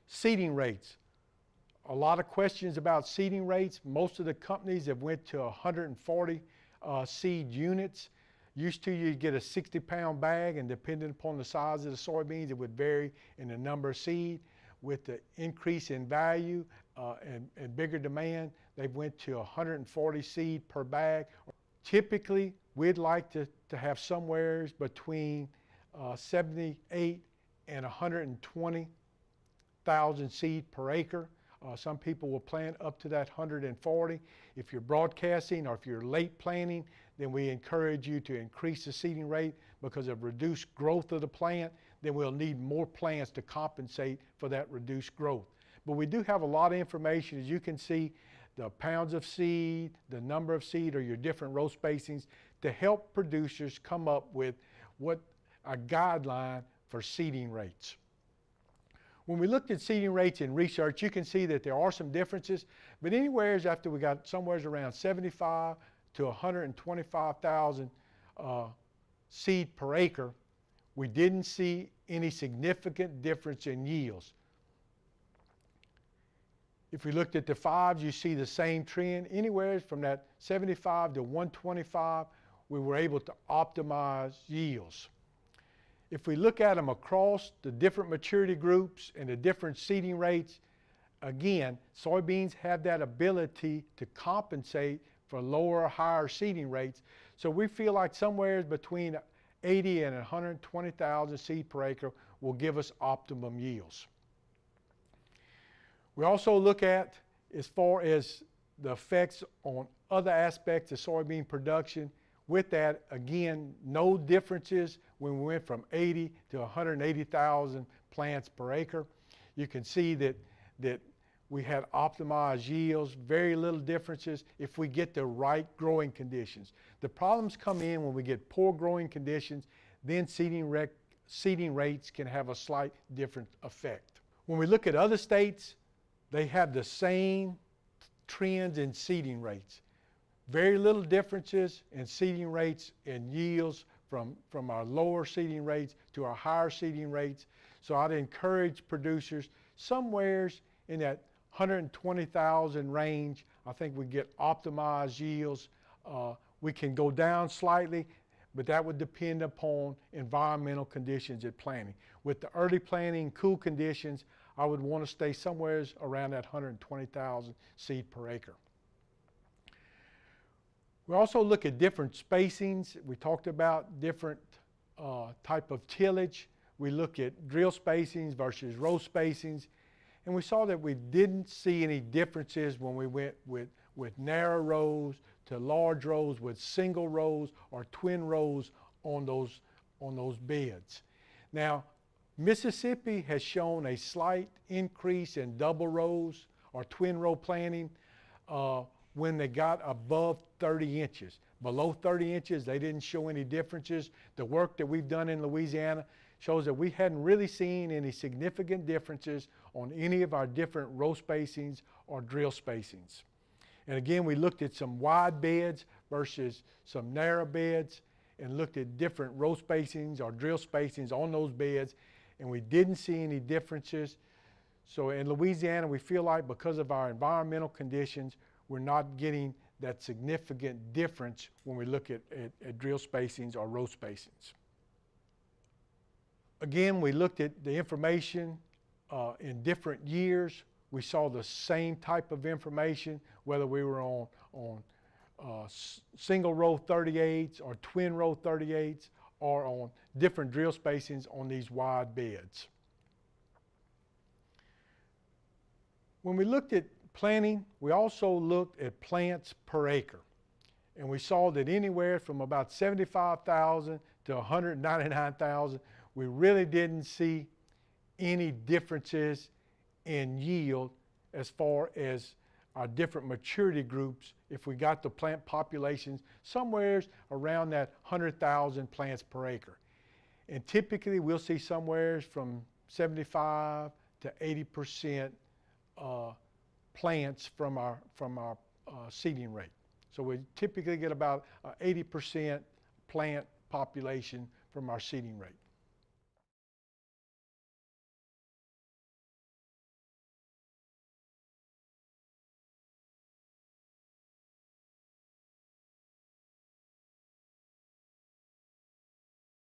Seeding rates. A lot of questions about seeding rates. Most of the companies have went to 140 seed units. Used to, you'd get a 60-pound bag, and depending upon the size of the soybeans, it would vary in the number of seed. With the increase in value and bigger demand, they've went to 140 seed per bag. Typically, we'd like to have somewhere between 78 and 120,000 seed per acre. Some people will plant up to that 140. If you're broadcasting or if you're late planting, then we encourage you to increase the seeding rate because of reduced growth of the plant. Then we'll need more plants to compensate for that reduced growth. But we do have a lot of information. As you can see, the pounds of seed, the number of seed, or your different row spacings to help producers come up with what a guideline for seeding rates. When we looked at seeding rates in research, you can see that there are some differences, but anywhere after we got somewhere around 75 to 125,000 seed per acre, we didn't see any significant difference in yields. If we looked at the fives, you see the same trend. Anywhere from that 75 to 125, we were able to optimize yields. If we look at them across the different maturity groups and the different seeding rates, again, soybeans have that ability to compensate for lower or higher seeding rates. So we feel like somewhere between 80 and 120,000 seed per acre will give us optimum yields. We also look at, as far as the effects on other aspects of soybean production. With that, again, no differences when we went from 80 to 180,000 plants per acre. You can see that we had optimized yields, very little differences if we get the right growing conditions. The problems come in when we get poor growing conditions, then seeding rates can have a slight different effect. When we look at other states, they have the same trends in seeding rates. Very little differences in seeding rates and yields from our lower seeding rates to our higher seeding rates. So I'd encourage producers somewheres in that 120,000 range. I think we get optimized yields. We can go down slightly, but that would depend upon environmental conditions at planting. With the early planting, cool conditions, I would want to stay somewheres around that 120,000 seed per acre. We also look at different spacings. We talked about different type of tillage. We look at drill spacings versus row spacings. And we saw that we didn't see any differences when we went with narrow rows to large rows with single rows or twin rows on those beds. Now, Mississippi has shown a slight increase in double rows or twin row planting when they got above 30 inches. Below 30 inches, they didn't show any differences. The work that we've done in Louisiana shows that we hadn't really seen any significant differences on any of our different row spacings or drill spacings. And again, we looked at some wide beds versus some narrow beds and looked at different row spacings or drill spacings on those beds, and we didn't see any differences. So in Louisiana, we feel like because of our environmental conditions, we're not getting that significant difference when we look at drill spacings or row spacings. Again, we looked at the information in different years. We saw the same type of information, whether we were on single row 38s or twin row 38s or on different drill spacings on these wide beds. When we looked at planting, we also looked at plants per acre. And we saw that anywhere from about 75,000 to 199,000, we really didn't see any differences in yield as far as our different maturity groups if we got the plant populations somewhere around that 100,000 plants per acre. And typically we'll see somewhere from 75 to 80% plants from our seeding rate. So we typically get about 80% plant population from our seeding rate.